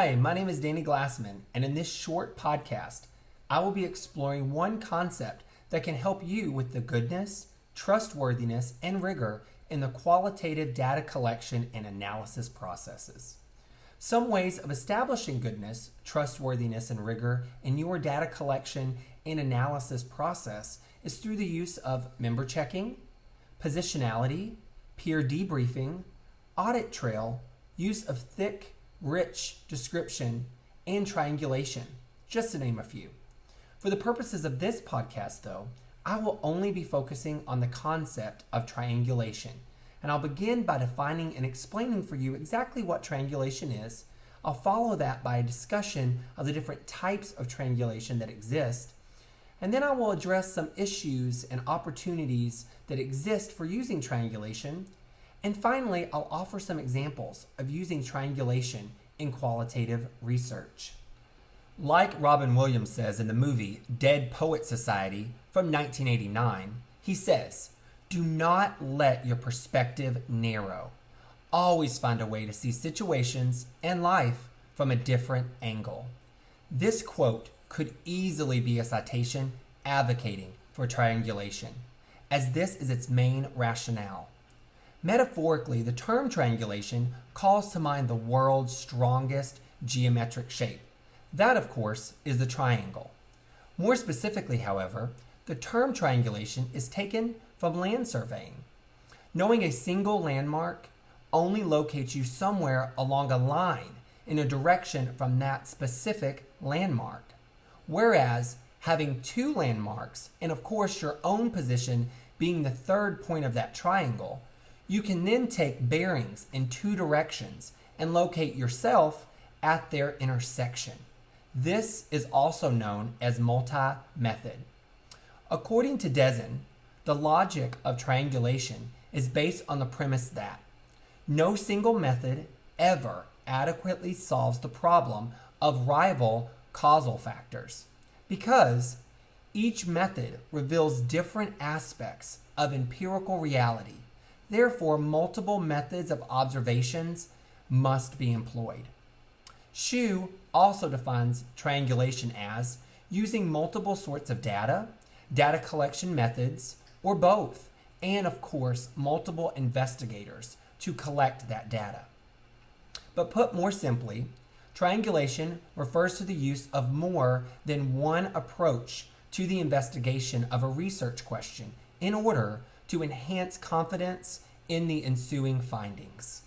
Hi, my name is Danny Glassman, and in this short podcast, I will be exploring one concept that can help you with the goodness, trustworthiness, and rigor in the qualitative data collection and analysis processes. Some ways of establishing goodness, trustworthiness, and rigor in your data collection and analysis process is through the use of member checking, positionality, peer debriefing, audit trail, use of thick, rich description, and triangulation, just to name a few. For the purposes of this podcast, though, I will only be focusing on the concept of triangulation, and I'll begin by defining and explaining for you exactly what triangulation is. I'll follow that by a discussion of the different types of triangulation that exist, and then I will address some issues and opportunities that exist for using triangulation. And finally, I'll offer some examples of using triangulation in qualitative research. Like Robin Williams says in the movie Dead Poets Society from 1989, he says, "Do not let your perspective narrow. Always find a way to see situations and life from a different angle." This quote could easily be a citation advocating for triangulation, as this is its main rationale. Metaphorically, the term triangulation calls to mind the world's strongest geometric shape. That, of course, is the triangle. More specifically, however, the term triangulation is taken from land surveying. Knowing a single landmark only locates you somewhere along a line in a direction from that specific landmark. Whereas having two landmarks, and of course your own position being the third point of that triangle, you can then take bearings in two directions and locate yourself at their intersection. This is also known as multi-method. According to Dezen, the logic of triangulation is based on the premise that no single method ever adequately solves the problem of rival causal factors, because each method reveals different aspects of empirical reality. Therefore, multiple methods of observations must be employed. Shu also defines triangulation as using multiple sorts of data, data collection methods, or both, and of course, multiple investigators to collect that data. But put more simply, triangulation refers to the use of more than one approach to the investigation of a research question in order to enhance confidence in the ensuing findings.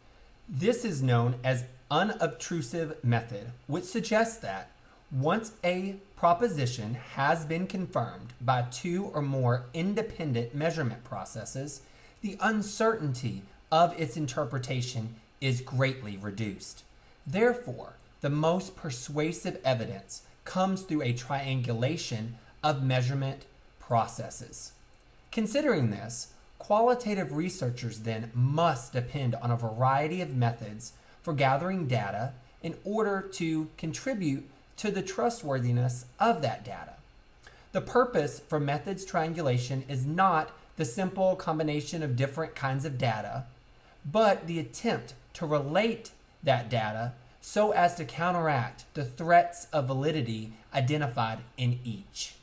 This is known as unobtrusive method, which suggests that once a proposition has been confirmed by two or more independent measurement processes, the uncertainty of its interpretation is greatly reduced. Therefore, the most persuasive evidence comes through a triangulation of measurement processes. Considering this, qualitative researchers then must depend on a variety of methods for gathering data in order to contribute to the trustworthiness of that data. The purpose for methods triangulation is not the simple combination of different kinds of data, but the attempt to relate that data so as to counteract the threats of validity identified in each.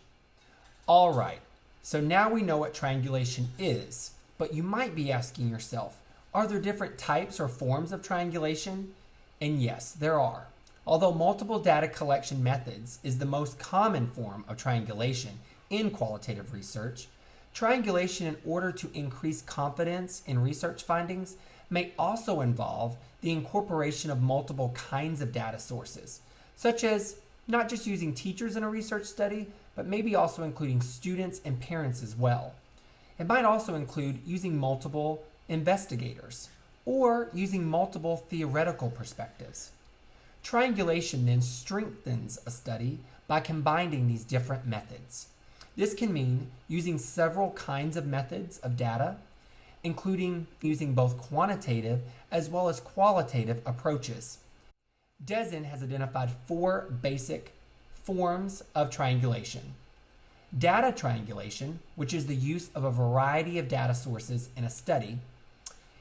All right. So now we know what triangulation is, but you might be asking yourself, are there different types or forms of triangulation? And yes, there are. Although multiple data collection methods is the most common form of triangulation in qualitative research, triangulation in order to increase confidence in research findings may also involve the incorporation of multiple kinds of data sources, such as not just using teachers in a research study, but maybe also including students and parents as well. It might also include using multiple investigators or using multiple theoretical perspectives. Triangulation then strengthens a study by combining these different methods. This can mean using several kinds of methods of data, including using both quantitative as well as qualitative approaches. Dezen has identified four basic forms of triangulation. Data triangulation, which is the use of a variety of data sources in a study.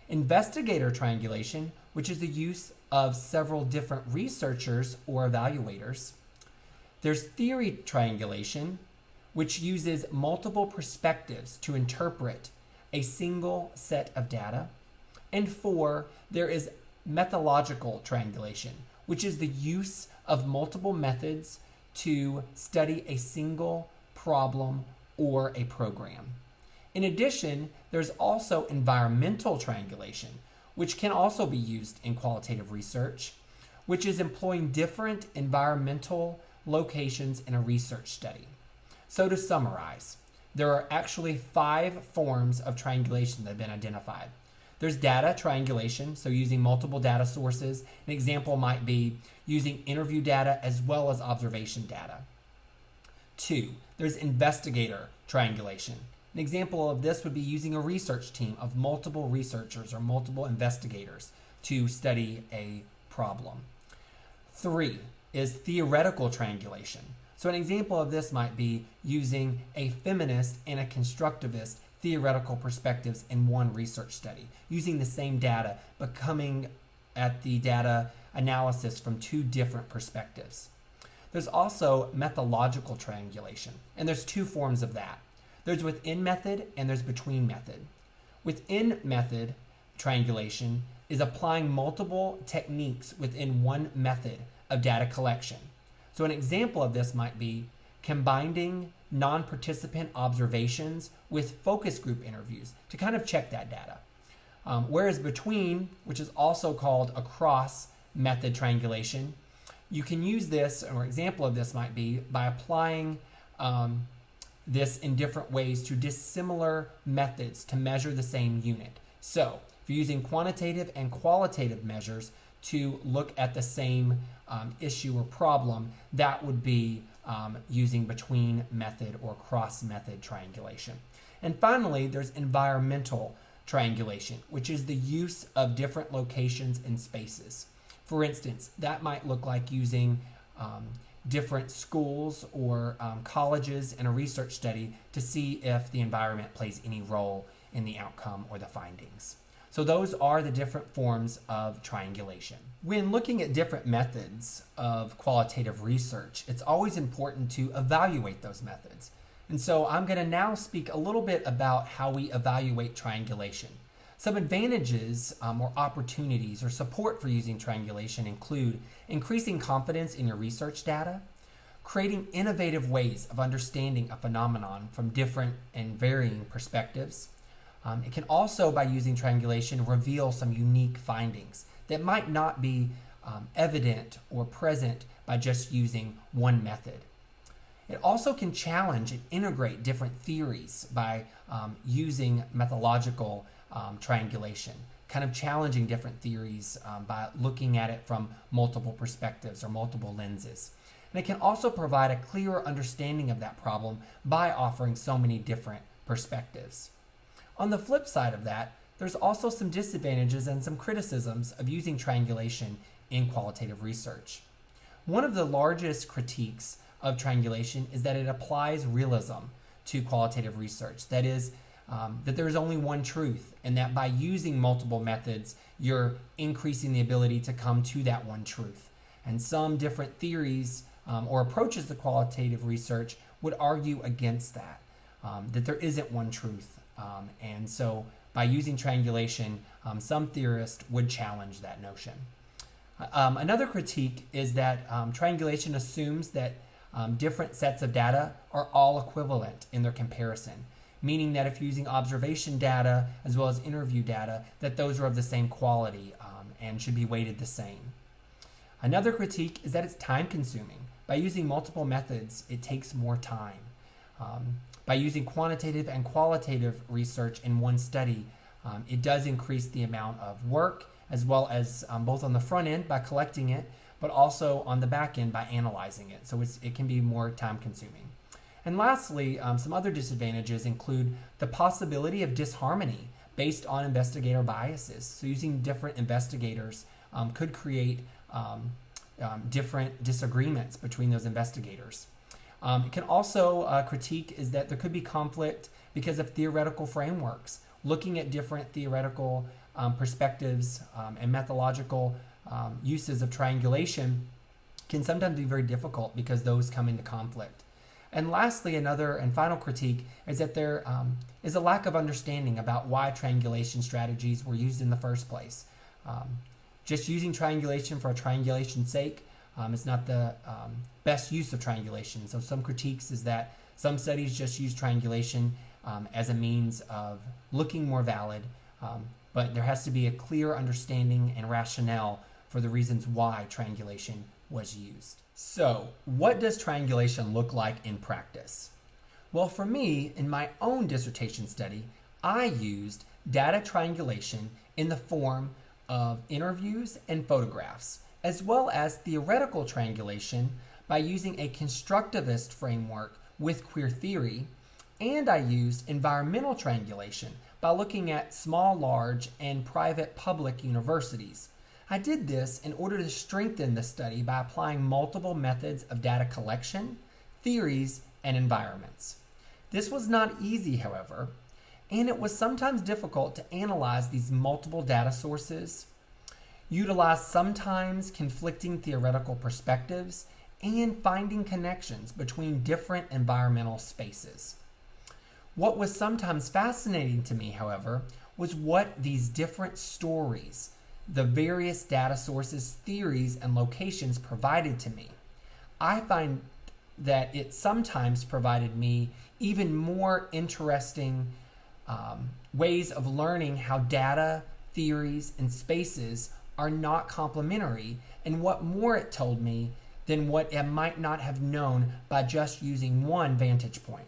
Investigator triangulation, which is the use of several different researchers or evaluators. There's theory triangulation, which uses multiple perspectives to interpret a single set of data. And 4, there is methodological triangulation, which is the use of multiple methods to study a single problem or a program. In addition, there's also environmental triangulation, which can also be used in qualitative research, which is employing different environmental locations in a research study. So to summarize, there are actually 5 forms of triangulation that have been identified. There's data triangulation, so using multiple data sources. An example might be using interview data as well as observation data. 2, there's investigator triangulation. An example of this would be using a research team of multiple researchers or multiple investigators to study a problem. 3 is theoretical triangulation. So an example of this might be using a feminist and a constructivist theoretical perspectives in one research study, using the same data, but coming at the data analysis from 2 different perspectives. There's also methodological triangulation, and there's 2 forms of that. There's within method and there's between method. Within method triangulation is applying multiple techniques within one method of data collection. So an example of this might be combining non-participant observations with focus group interviews to kind of check that data. Whereas between, which is also called across method triangulation, you can use this, or an example of this might be by applying this in different ways to dissimilar methods to measure the same unit. So if you're using quantitative and qualitative measures to look at the same issue or problem, that would be using between method or cross method triangulation. And finally, there's environmental triangulation, which is the use of different locations and spaces. For instance, that might look like using different schools or colleges in a research study to see if the environment plays any role in the outcome or the findings. So those are the different forms of triangulation. When looking at different methods of qualitative research, it's always important to evaluate those methods. And so I'm going to now speak a little bit about how we evaluate triangulation. Some advantages or opportunities or support for using triangulation include increasing confidence in your research data, creating innovative ways of understanding a phenomenon from different and varying perspectives. It can also, by using triangulation, reveal some unique findings that might not be evident or present by just using one method. It also can challenge and integrate different theories by using methodological triangulation, kind of challenging different theories by looking at it from multiple perspectives or multiple lenses. And it can also provide a clearer understanding of that problem by offering so many different perspectives. On the flip side of that, there's also some disadvantages and some criticisms of using triangulation in qualitative research. One of the largest critiques of triangulation is that it applies realism to qualitative research. That is, that there's only one truth, and that by using multiple methods, you're increasing the ability to come to that one truth. And some different theories or approaches to qualitative research would argue against that, that there isn't one truth. And so by using triangulation, some theorists would challenge that notion. Another critique is that triangulation assumes that different sets of data are all equivalent in their comparison, meaning that if you're using observation data as well as interview data, that those are of the same quality and should be weighted the same. Another critique is that it's time consuming. By using multiple methods, it takes more time. By using quantitative and qualitative research in one study, it does increase the amount of work, as well as both on the front end by collecting it, but also on the back end by analyzing it. So it can be more time consuming. And lastly, some other disadvantages include the possibility of disharmony based on investigator biases. So using different investigators could create different disagreements between those investigators. It can also critique is that there could be conflict because of theoretical frameworks looking at different theoretical perspectives and methodological uses of triangulation can sometimes be very difficult because those come into conflict. And lastly, another and final critique is that there is a lack of understanding about why triangulation strategies were used in the first place. Just using triangulation for triangulation's sake is not the best use of triangulation. So some critiques is that some studies just use triangulation as a means of looking more valid, but there has to be a clear understanding and rationale for the reasons why triangulation was used. So, what does triangulation look like in practice? Well, for me, in my own dissertation study, I used data triangulation in the form of interviews and photographs, as well as theoretical triangulation by using a constructivist framework with queer theory, and I used environmental triangulation by looking at small, large, and private public universities. I did this in order to strengthen the study by applying multiple methods of data collection, theories, and environments. This was not easy, however, and it was sometimes difficult to analyze these multiple data sources, utilize sometimes conflicting theoretical perspectives, and finding connections between different environmental spaces. What was sometimes fascinating to me, however, was what these different stories, the various data sources, theories, and locations provided to me. I find that it sometimes provided me even more interesting ways of learning how data, theories, and spaces are not complementary, and what more it told me than what I might not have known by just using one vantage point.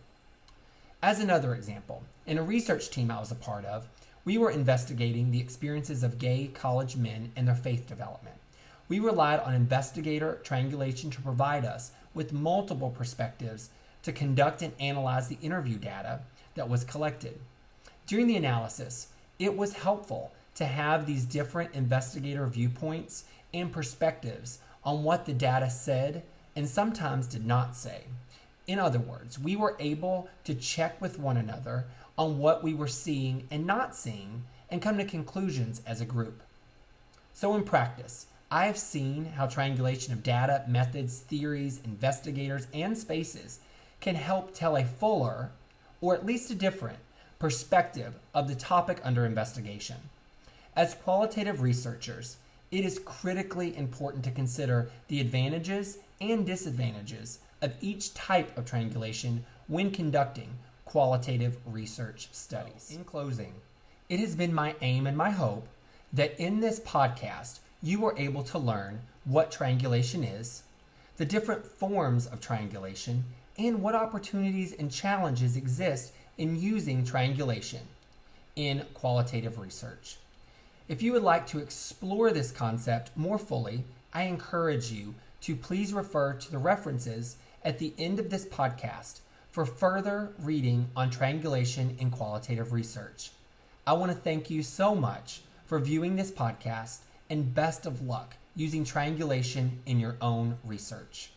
As another example, in a research team I was a part of, we were investigating the experiences of gay college men and their faith development. We relied on investigator triangulation to provide us with multiple perspectives to conduct and analyze the interview data that was collected. During the analysis, it was helpful to have these different investigator viewpoints and perspectives on what the data said and sometimes did not say. In other words, we were able to check with one another on what we were seeing and not seeing and come to conclusions as a group. So in practice, I have seen how triangulation of data, methods, theories, investigators, and spaces can help tell a fuller, or at least a different, perspective of the topic under investigation. As qualitative researchers, it is critically important to consider the advantages and disadvantages of each type of triangulation when conducting qualitative research studies. In closing, it has been my aim and my hope that in this podcast, you are able to learn what triangulation is, the different forms of triangulation, and what opportunities and challenges exist in using triangulation in qualitative research. If you would like to explore this concept more fully, I encourage you to please refer to the references at the end of this podcast for further reading on triangulation in qualitative research. I want to thank you so much for viewing this podcast, and best of luck using triangulation in your own research.